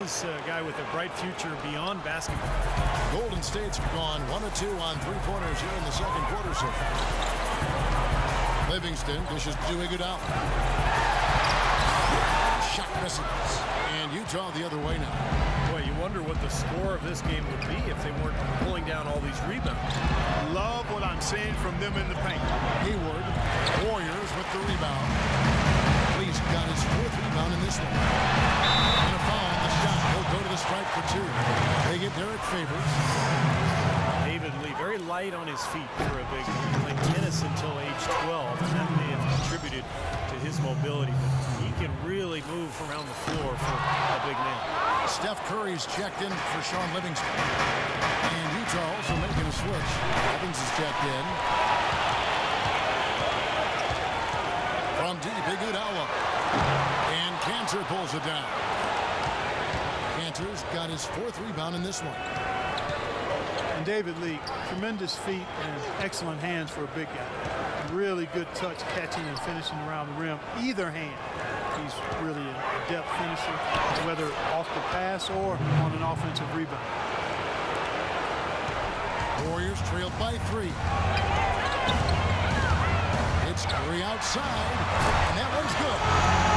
is a guy with a bright future beyond basketball. Golden State's gone 1 of 2 on three-pointers here in the second quarter so far. Livingston dishes to Iguodala. Shot misses. And Utah the other way now. Boy, you wonder what the score of this game would be if they weren't pulling down all these rebounds. Love what I'm seeing from them in the paint. Hayward, Warriors with the rebound. Lee's got his 4th rebound in this one. And a foul on the shot. He'll go to the strike for 2. They get Derek Favors. David Lee, very light on his feet for a big man. Played tennis until age 12, and that may have contributed to his mobility. But he can really move around the floor for a big man. Steph Curry's checked in for Sean Livingston. And Utah also making a switch. Evans is checked in. From deep, Iguodala. And Cantor pulls it down. Cantor's got his 4th rebound in this one. And David Lee, tremendous feet and excellent hands for a big guy. Really good touch, catching and finishing around the rim. Either hand, he's really a depth finisher, whether off the pass or on an offensive rebound. Warriors trailed by 3. It's Curry outside, and that one's good.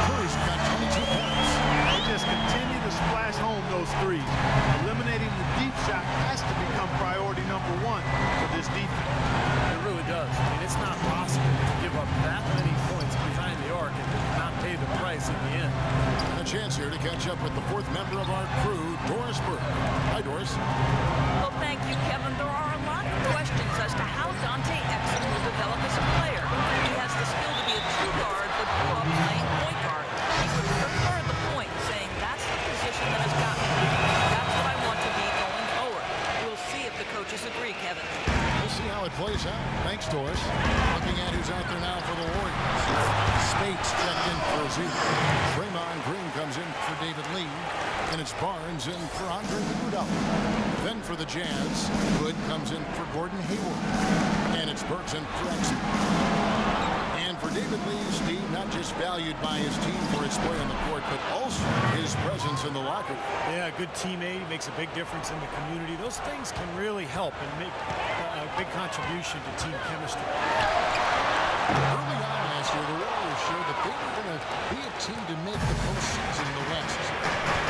Curry's got 22 points. They just continue to splash home those threes. Eliminating the deep shot has to become priority number 1 for this defense. It really does. I mean, it's not possible to give up that many points behind the arc and not pay the price in the end. And a chance here to catch up with the 4th member of our crew, Doris Burke. Hi, Doris. Well, thank you, Kevin. There are a lot of questions as to how Dante Exum will develop as a player. He has the skill to be a true guard, but grew up playing point guard. He would prefer the point, saying that's the position that has gotten me. That's what I want to be going forward. We'll see if the coaches agree, Kevin. We'll see how it plays out. Thanks, Doris. Looking at who's out there now for the Warriors. Spates checked in for Z. Draymond Green comes in for David Lee. And it's Barnes in for Andre Iguodala. Then for the Jazz, Hood comes in for Gordon Hayward. And it's Burks in for Exum. And for David Lee, Steve, not just valued by his team for his play on the court, but also his presence in the locker room. Yeah, a good teammate, makes a big difference in the community. Those things can really help and make a big contribution to team chemistry. Early on last year, the Warriors showed that they were going to be a team to make the postseason in the West.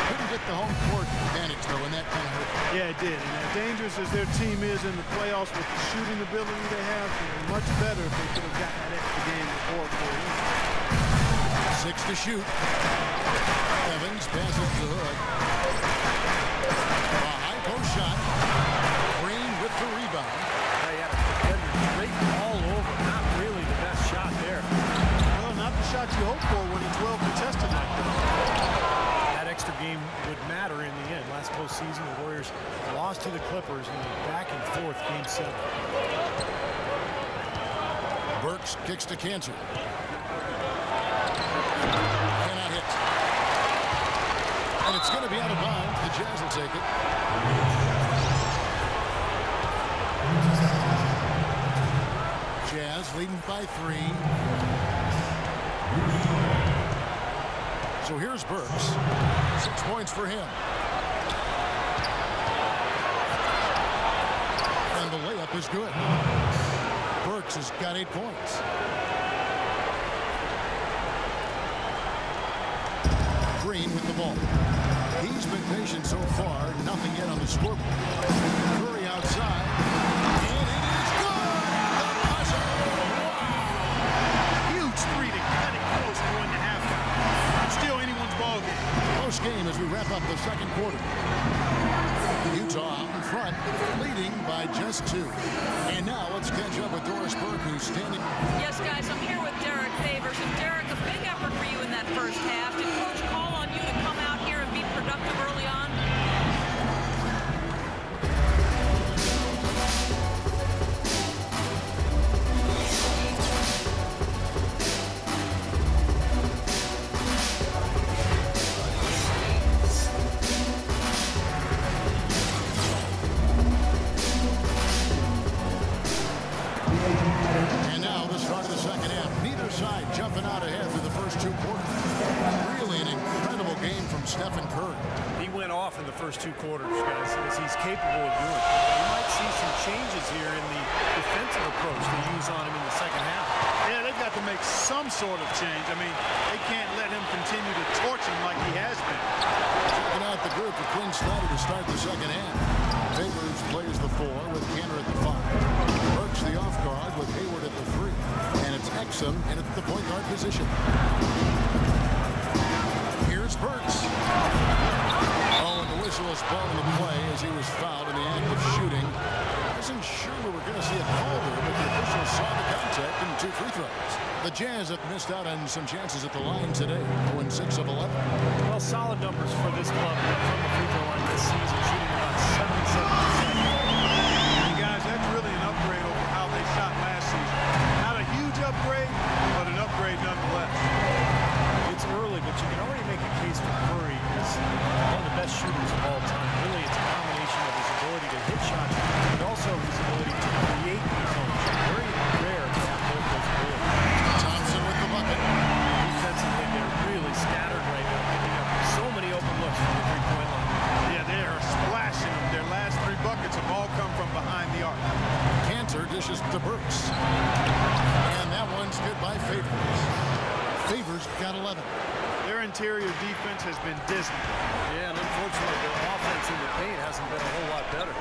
Couldn't get the home court advantage, though, and that kind of hurt. Yeah, it did. And as dangerous as their team is in the playoffs with the shooting ability they have, much better if they could have gotten that extra game before. 6 to shoot. Evans passes to Hood. A high post shot. Green with the rebound. He had a defender straight all over. Not really the best shot there. Well, not the shot you hope for when it's well contested like that. That extra game would matter in the end. Last postseason, the Warriors lost to the Clippers in a back-and-forth Game 7. Burks kicks to Cantor. Cannot hit. And it's going to be out of bounds. The Jazz will take it. Jazz leading by 3. So here's Burks. 6 points for him. And the layup is good. Burks has got 8 points. Green with the ball. He's been patient so far. Nothing yet on the scoreboard. Curry outside. And it is good! The buzzer! Wow! Huge three to cut it close going to halftime. Still anyone's ball game. Close game as we wrap up the second quarter. Utah out in front, leading by just 2. And now let's catch up with Doris Burke, who's standing. Yes, guys, I'm here with Derek Favors. And Derek, a big effort for you in that first half. Did Coach call on you to come out here and be productive early on? And now the start of the second half. Neither side jumping out ahead through the first 2 quarters. Really an incredible in the first 2 quarters, guys, as he's capable of doing. You might see some changes here in the defensive approach they use on him in the second half. Yeah, they've got to make some sort of change. I mean, they can't let him continue to torch him like he has been. Checking out the group for Quinn Snyder to start the second half. Favors plays the 4 with Cantor at the 5. Burks the off guard with Hayward at the 3. And it's Exum in at the point guard position. Here's Burks. Oh, and the whistle is blown in the play as he was fouled in the act of shooting. Wasn't sure we were going to see it called there, but the officials saw the contact and 2 free throws. The Jazz have missed out on some chances at the line today. 0-6 of 11. Well, solid numbers for this club from the free throw line this season, shooting about 77%. And guys, that's really an upgrade over how they shot last season. Not a huge upgrade, but an upgrade nonetheless. It's early, but you can already make a case for Curry as one of the best shooters of all time. Really, it's a combination of his ability to hit shots, but also his ability to create his own shot. Very rare to have both those abilities. Thompson with the bucket. Defensively, they're really scattered right now, picking up so many open looks from the three-point line. Yeah, they are splashing them. Their last 3 buckets have all come from behind the arc. Cantor dishes to Burks. And that one's good by Favors. Favors got 11. Their interior defense has been dismal. Yeah, and unfortunately, their offense in the paint hasn't been a whole lot better.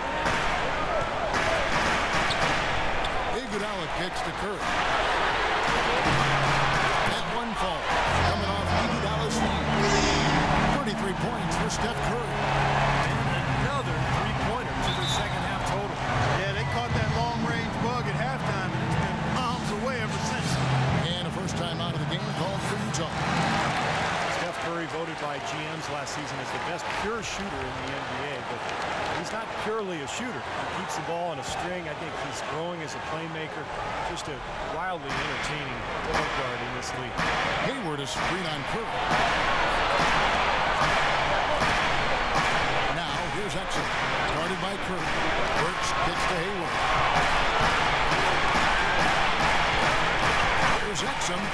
Iguodala kicks to Curry. That one fall coming off Iguodala's feet. 33 points for Steph Curry. And another three-pointer to the second half total. Yeah, they caught that long-range bug at halftime, and it's been palms away ever since. And a first time out of the game called for Utah. Steph Curry voted by GMs last season as the best pure shooter in the NBA, but he's not purely a shooter. He keeps the ball on a string. I think he's growing as a playmaker. Just a wildly entertaining point guard in this league. Hayward is screen on Curry. Now here's Exum, guarded by Curry. Burks gets to Hayward. Here's Exum.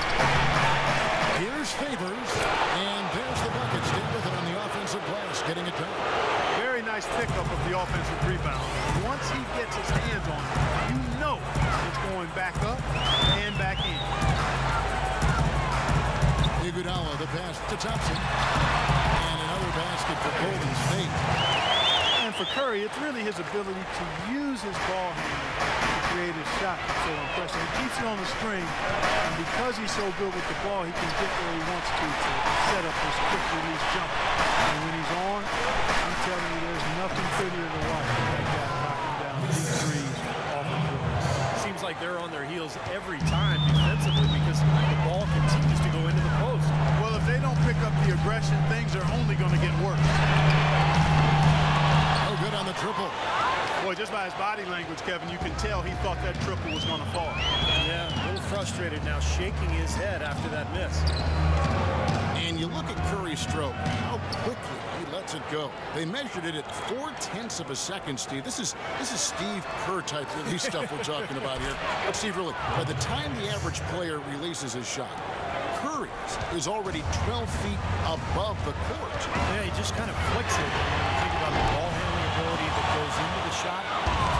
Here's Favors. And there's the bucket. Stay with it on the offensive glass, getting it done. Very nice pickup of the offensive rebound. Once he gets his hands on it, you know it's going back up and back in. Iguodala, the pass to Thompson. And another basket for Golden State. And for Curry, it's really his ability to use his ball handling to create his shot that's so impressive. He keeps it on the string, and because he's so good with the ball, he can get where he wants to set up this quick release jumper. And when he's on, I'm telling you, there's nothing prettier to watch than that guy knocking down deep threes off the dribble. Seems like they're on their heels every time defensively because the ball continues to go into the post. Well, if they don't pick up the aggression, things are only going to get worse. No good on the triple. Boy, just by his body language, Kevin, you can tell he thought that triple was going to fall. Yeah, a little frustrated now, shaking his head after that miss. And you look at Curry's stroke, how quickly he lets it go. They measured it at 0.4 of a second, Steve. This is Steve Kerr type release stuff we're talking about here. But Steve, really, by the time the average player releases his shot, Curry is already 12 feet above the court. Yeah, he just kind of flicks it. Think about the ball handling ability that goes into the shot.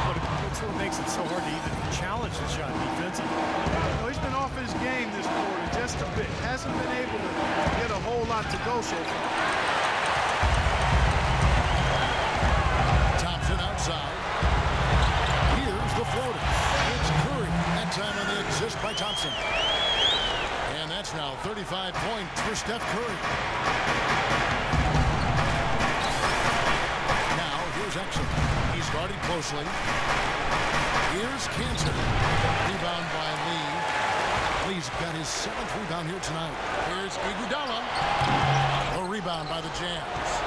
But that's what makes it so hard to even challenge the shot defensively. You know, he's been off his game this quarter just a bit. Hasn't been able to get a whole lot to go so far. Thompson outside. Here's the floater. It's Curry. That time on the assist by Thompson. And that's now 35 points for Steph Curry. Now here's Exum. He's guarded closely. Here's Cantor. Rebound by Lee. Lee's got his 7th rebound here tonight. Here's Iguodala. A rebound by the Jazz.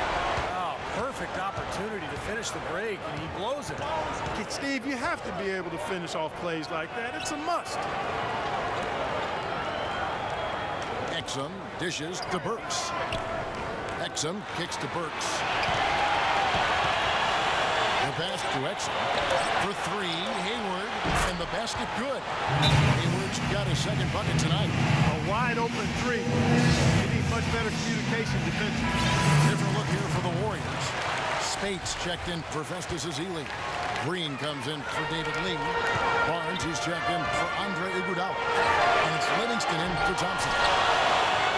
Oh, perfect opportunity to finish the break, and he blows it. Steve, you have to be able to finish off plays like that. It's a must. Exum dishes to Burks. Exum kicks to Burks. The pass to Exum. For 3, Hayward, and the basket good. Hayward's got his 2nd bucket tonight. A wide open 3. They need much better communication defensively. Different look here for the Warriors. Spates checked in for Festus Ezeli. Green comes in for David Lee. Barnes, he's checked in for Andre Iguodala. And it's Livingston in for Thompson.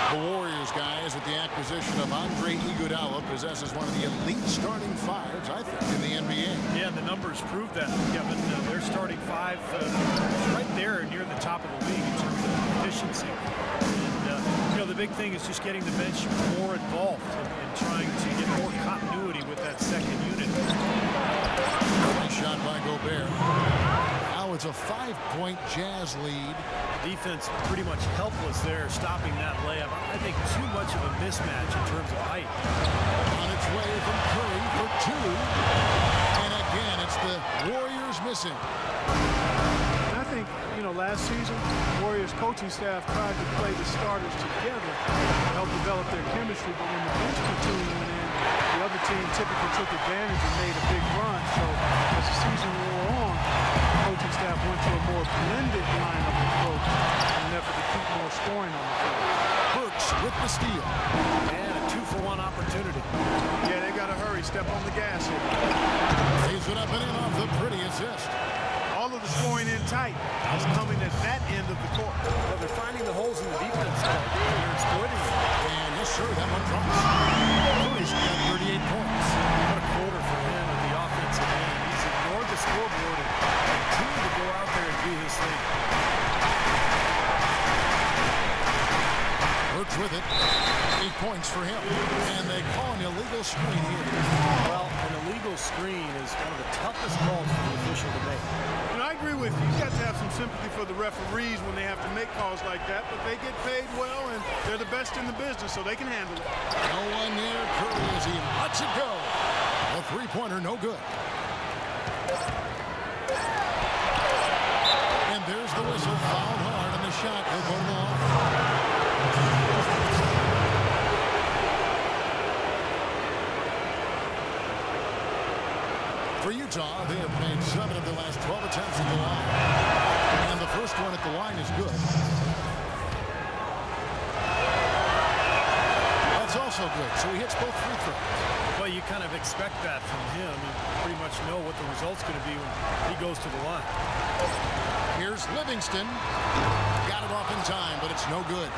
The Warriors, guys, with the acquisition of Andre Iguodala, possesses one of the elite starting fives, I think, in the NBA. Yeah, the numbers prove that, Kevin. Their starting five right there near the top of the league in terms of efficiency. And, the big thing is just getting the bench more involved and trying to get more continuity with that second unit. Nice shot by Gobert. Now it's a 5-point Jazz lead. Defense pretty much helpless there, stopping that layup. I think too much of a mismatch in terms of height. On its way from Curry for two. And again, it's the Warriors missing. I think, last season, Warriors coaching staff tried to play the starters together to help develop their chemistry, but when the bench platoon went in, the other team typically took advantage and made a big run. So as the season wore on, the coaching staff went to a more blended lineup approach in an effort to keep more scoring on the field. Burks with the steal. And a 2-for-1 opportunity. Yeah, they got to hurry. Step on the gas here. Leaves it up and in off the pretty assist. All of the scoring in tight is coming at that end of the court. Well, they're finding the holes in the defense. They're exploiting it. And yes, sir, that one drops. Curry's got 38 points. What a quarter for him at the offensive end. He's ignored the scoreboard and continued to go out there and do his thing. Burks with it. 8 points for him. And they call an illegal screen here. Well, an illegal screen is one of the toughest calls for the official to make. I agree with you. You've got to have some sympathy for the referees when they have to make calls like that, but they get paid well, and they're the best in the business, so they can handle it. No one near Curry as he lets it go. A three-pointer, no good. And there's the whistle. Fouled hard, and the shot will go to the line. For Utah, they have made 7 of the last 12 attempts at the line. And the first one at the line is good. That's also good, so he hits both free throws. Well, you kind of expect that from him. You pretty much know what the result's going to be when he goes to the line. Here's Livingston. Got it off in time, but it's no good.